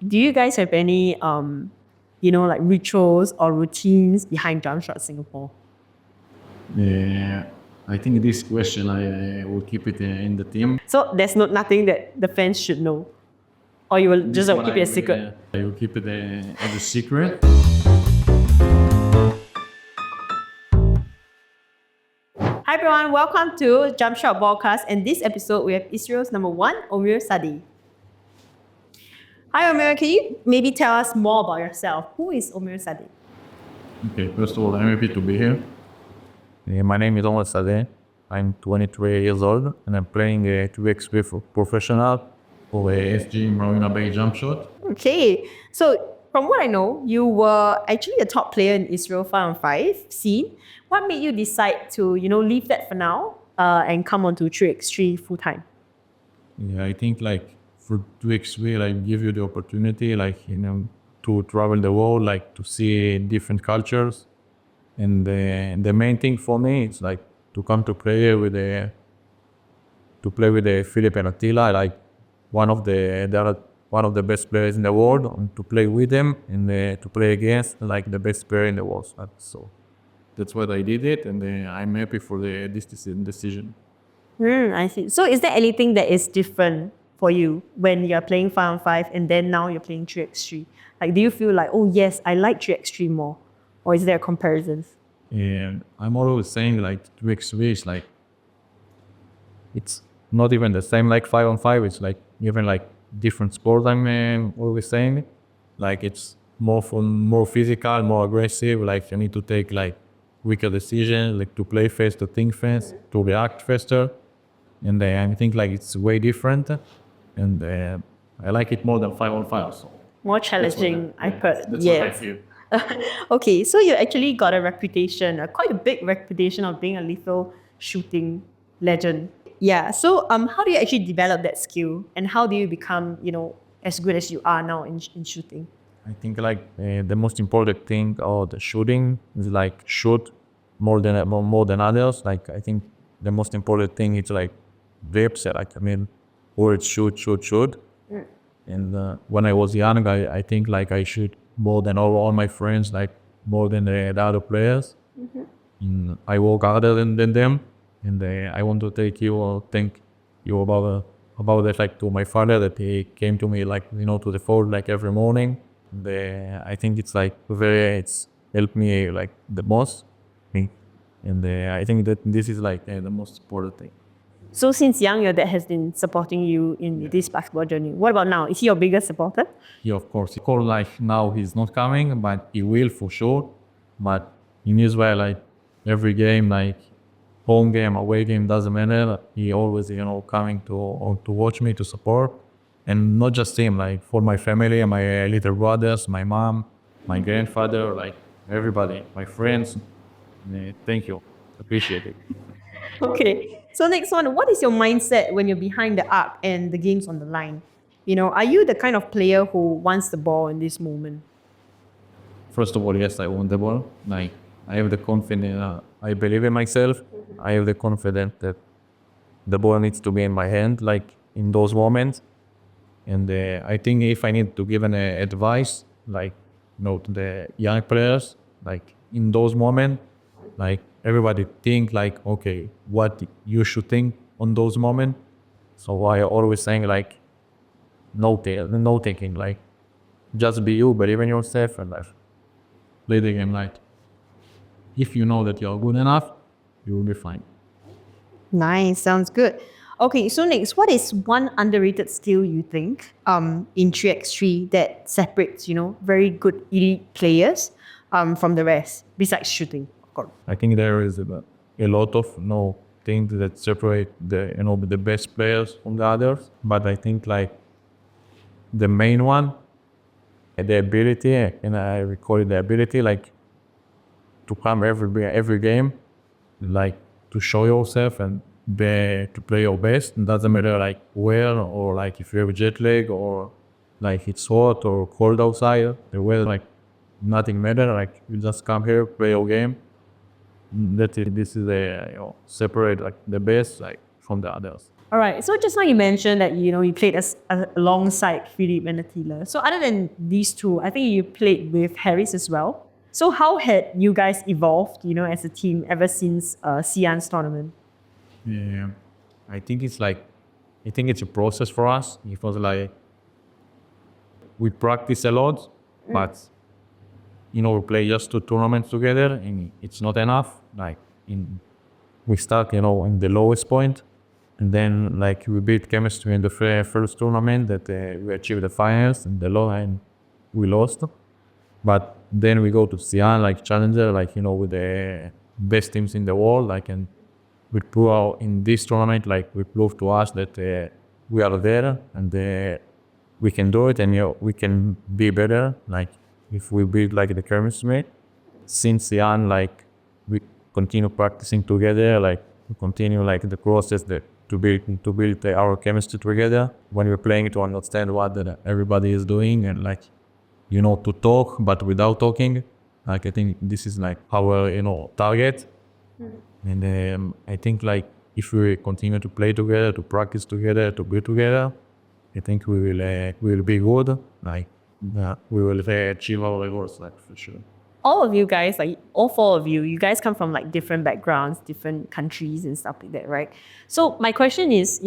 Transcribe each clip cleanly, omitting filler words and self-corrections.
do you guys have any, like rituals or routines behind Jumpshot Singapore? Yeah, I think this question I will keep it in the team. So there's nothing that the fans should know, or you will just keep it a secret. I will keep it as a secret. Hi everyone, welcome to Jumpshot BallCast, and this episode we have Israel's number one, Omer Sadeh. Hi Omer, can you maybe tell us more about yourself? Who is Omer Sadeh? Okay, first of all, I'm happy to be here. My name is Omer Sadeh. I'm 23 years old and I'm playing 2x3 professional For SG Marina Bay Jumpshot. Okay, so from what I know, you were actually a top player in Israel 5-on-5 scene. What made you decide to, leave that for now and come on to 3x3 full time? Yeah, I think like for 2x3, like give you the opportunity, to travel the world, like to see different cultures. And the main thing for me is like to come to play with the Filip Attila, like one of the best players in the world, and to play with him and to play against like the best player in the world. So that's what I did it, and I'm happy for this decision. I see. So is there anything that is different for you when you're playing 5-on-5 and then now you're playing 3x3? Like, do you feel like, oh yes, I like 3x3 more? Or is there comparisons? And I'm always saying like 2x3 is like, it's not even the same like 5-on-5. It's like even like different sports. I'm always saying, like it's more physical, more aggressive. Like you need to take like quicker decisions, like to play fast, to think fast, to react faster. And I think like it's way different, and I like it more than 5-on-5. So More challenging, I heard. that's Yes. what I feel. Okay, so you actually got a reputation, quite a big reputation of being a lethal shooting legend. Yeah, so how do you actually develop that skill and how do you become, as good as you are now in shooting? I think like the most important thing of the shooting is like shoot more than others. Like I think the most important thing is like reps. Words shoot. And when I was young, I think like I shoot more than all my friends, like more than the other players. And I work harder than them. And I want to thank you about that, like to my father, that he came to me like to the fold like every morning. I think it's like it's helped me like the most. And I think that this is like the most important thing. So since young, your dad has been supporting you in this basketball journey. What about now? Is he your biggest supporter? Yeah, of course. Like now he's not coming, but he will for sure. But in Israel, like every game, like home game, away game, doesn't matter. He always, coming to watch me, to support. And not just him, like for my family, my little brothers, my mom, my grandfather, like everybody, my friends. Thank you. Appreciate it. Okay. So next one, what is your mindset when you're behind the arc and the game's on the line? Are you the kind of player who wants the ball in this moment? First of all, yes, I want the ball. Like I have the confidence. I believe in myself. I have the confidence that the ball needs to be in my hand, like in those moments. And I think if I need to give an advice, like to the young players, like in those moments, like everybody think like, okay, what you should think on those moments. So I always saying like, no thinking, like just be you, believe in yourself, and like play the game right. If you know that you're good enough, you will be fine. Nice, sounds good. Okay, so next, what is one underrated skill you think in 3x3 that separates, very good elite players from the rest, besides shooting, of course? I think there is a lot of things that separate the best players from the others. But I think like the main one, the ability, and I recall the ability, like to come every game, like to show yourself and to play your best. It doesn't matter like where, or like if you have a jet lag, or like it's hot or cold outside. The weather, like nothing matter. Like you just come here, play your game. That's it. This is separate like the best like from the others. All right. So just now you mentioned that you played alongside Filip and Attila. So other than these two, I think you played with Harris as well. So how had you guys evolved, as a team ever since Sian's tournament? Yeah, I think it's a process for us. It was like we practice a lot, but we play just two tournaments together, and it's not enough. We start, in the lowest point, and then like we built chemistry in the first tournament that we achieved the finals, and the low and we lost. But then we go to Sian, like challenger, with the best teams in the world, and we prove in this tournament, we prove to us that we are there and we can do it, and we can be better. If we build the chemistry, since young, we continue practicing together, we continue the process to build our chemistry together. When we're playing, to understand what everybody is doing, and to talk but without talking. I think this is our target. And I think if we continue to play together, to practice together, to be together, I think we will be good. We will achieve our goals, for sure. All of you guys, all four of you guys come from different backgrounds, different countries and stuff like that, right? So my question is,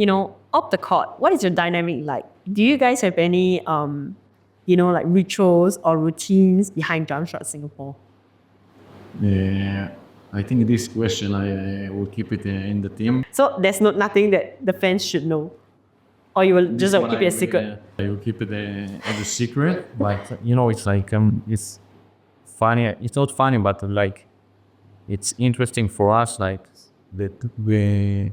off the court, what is your dynamic like? Do you guys have any, rituals or routines behind Jumpshot Singapore? Yeah, I think this question I will keep it in the team. So there's nothing that the fans should know? Or you will just keep it a secret? I will keep it as a secret. It's funny. It's not funny, but it's interesting for us, that we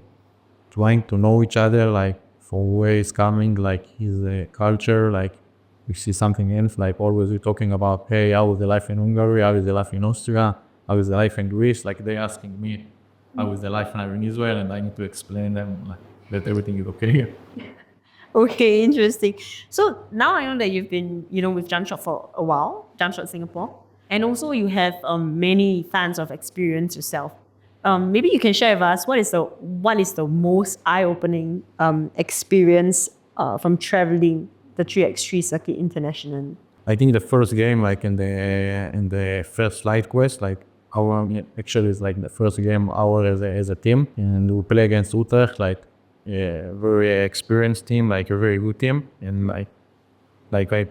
trying to know each other, from where it's coming, his culture, we see something else, always we're talking about, hey, how is the life in Hungary, how is the life in Austria, how is the life in Greece, they're asking me, how is the life in Israel, and I need to explain them that everything is okay. Okay, interesting. So now I know that you've been, with Jumpshot for a while, Jumpshot Singapore, and also you have many fans of experience yourself. Maybe you can share with us what is the most eye-opening experience from traveling the 3x3 circuit internationally? I think the first game, in the first flight quest, our actually is the first game as a team, and we play against Utrecht, very experienced team, a very good team, and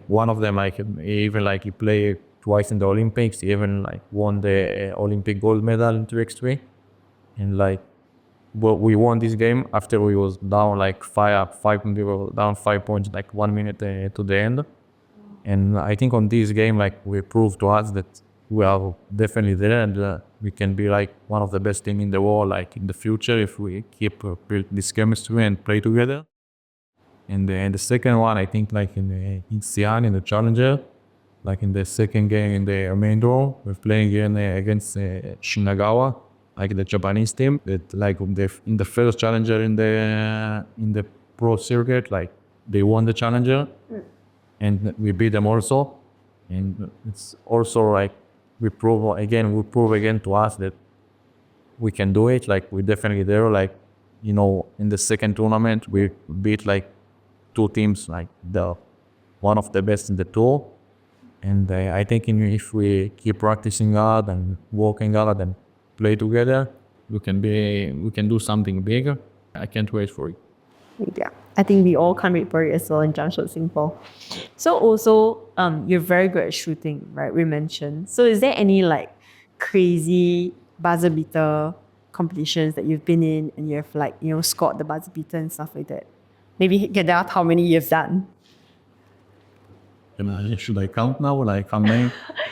one of them even he played twice in the Olympics. He even won the Olympic gold medal in 3x3, and we won this game after we was down we were down 5 points 1 minute to the end. And I think on this game we proved to us that we are definitely there, and we can be one of the best team in the world in the future if we keep build this chemistry and play together. And the second one, I think in Xi'an, in the challenger, in the second game in the main draw, we're playing against Shinagawa, the Japanese team that in the first challenger in the pro circuit, they won the challenger, and we beat them also. And it's also we prove again to us that we can do it. We're definitely there. In the second tournament, we beat two teams, the one of the best in the tour. And I think if we keep practicing hard and working hard and play together, we can do something bigger. I can't wait for it. Yeah, I think we all can't wait for it as well in Jumpshot Singapore. So also, you're very good at shooting, right? We mentioned. So is there any crazy buzzer beater competitions that you've been in and you have scored the buzzer beater and stuff like that? Maybe you can tell how many you've done. Should I count now? How many?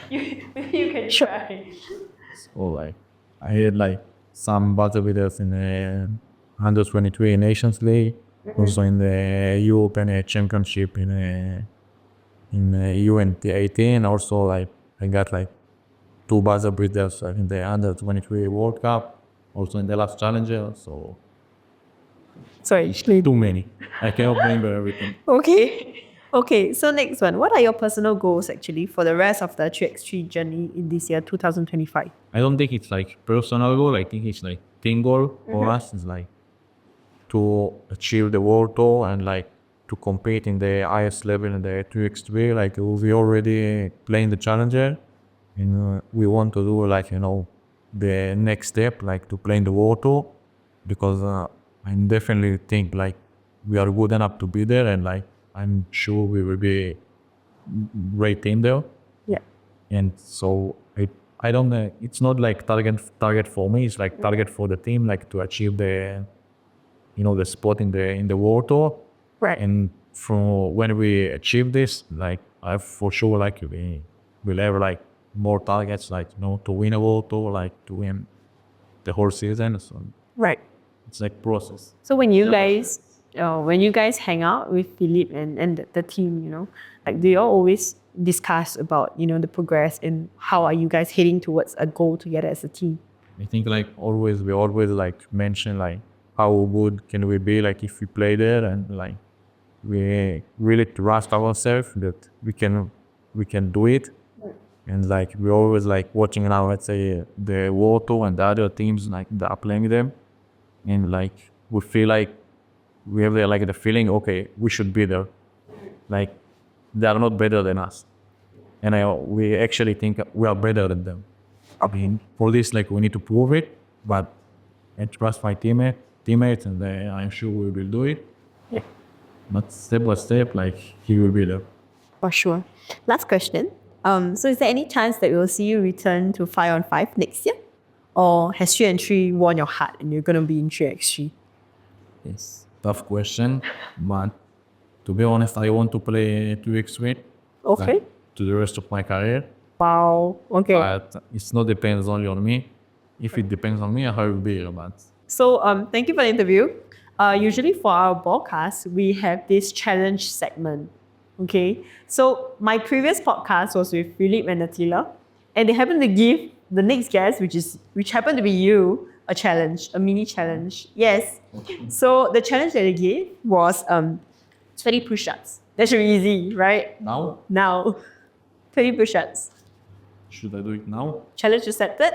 Maybe you can try. So I had some buzzer beaters in the under 23 Nations League, also in the European Championship in UNT18. Also I got two buzzer beaters in the under 23 World Cup, also in the last Challenger. So Sorry, too many. I cannot remember everything. Okay, so next one. What are your personal goals actually for the rest of the 3x3 journey in this year, 2025? I don't think it's personal goal. I think it's team goal for us. It's to achieve the world tour and like to compete in the highest level in the 2x3. Like we already playing the challenger, and we want to do like the next step, like to play in the world tour, because I definitely think like we are good enough to be there, and like I'm sure we will be great team there. Yeah. And so I don't it's not like target for me, it's like target for the team, like to achieve the the spot in the world tour. Right. And from when we achieve this, like I for sure like we will have like more targets, like to win a world tour, like to win the whole season. So Right. it's like process. So when you guys hang out with Filip and the team, like do you all always discuss about, the progress and how are you guys heading towards a goal together as a team? I think like we always like mention like how good can we be like if we play there, and like we really trust ourselves that we can do it. And like we're always like watching now, let's say the World Tour and the other teams like that are playing them, and like we feel like we have the feeling, okay, we should be there. Like they are not better than us, and we actually think we are better than them. I mean, for this like we need to prove it, but I trust my teammates, and I'm sure we will do it. Yeah. But step by step, like he will be there. For sure. Last question. So is there any chance that we'll see you return to 5-on-5 next year? Or has 3-on-3 won your heart and you're going to be in 3x3? Yes, tough question, but to be honest, I want to play 2x3 Okay. to the rest of my career. Wow. Okay. But it's not depends only on me. If it depends on me, I will be here. But So thank you for the interview. Usually for our BallCast, we have this challenge segment. Okay, so my previous podcast was with Filip and Attila, and they happened to give the next guest, which happened to be you, a challenge, a mini challenge. Yes. So the challenge that they gave was 20 push-ups. That should be easy, right? now, Now, 20 push-ups. should I do it now? Challenge accepted.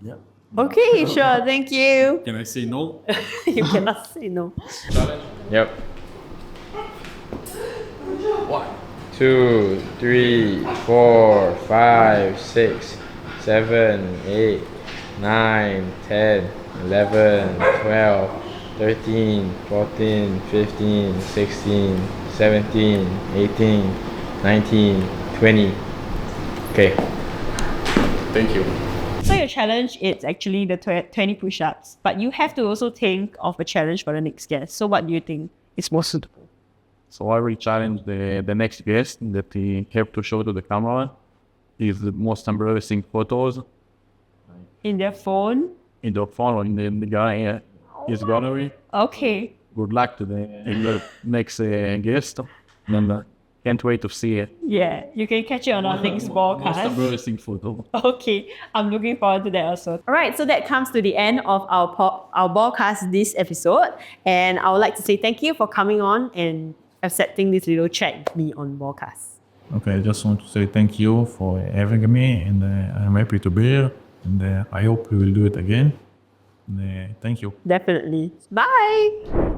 Yeah. Okay, sure. Thank you. Can I say no? You cannot say no. Yep. 1, 2, 3, 4, 5, 6, 7, 8, 9, 10, 11, 12, 13, 14, 15, 16, 17, 18, 19, 20. Okay. Thank you. So your challenge is actually the 20 push-ups, but you have to also think of a challenge for the next guest. So what do you think is more suitable? So I will challenge the next guest that he have to show to the camera is the most embarrassing photos In their phone? in the phone or in the gallery, his gallery. Okay. Good luck to the next guest, and can't wait to see it. Yeah, you can catch it on our next Most broadcast. embarrassing photo. Okay, I'm looking forward to that also. All right, so that comes to the end of our broadcast this episode, and I would like to say thank you for coming on and accepting this little chat with me on broadcast. Okay, I just want to say thank you for having me, and I'm happy to be here, and I hope we will do it again. And, thank you. Definitely. Bye.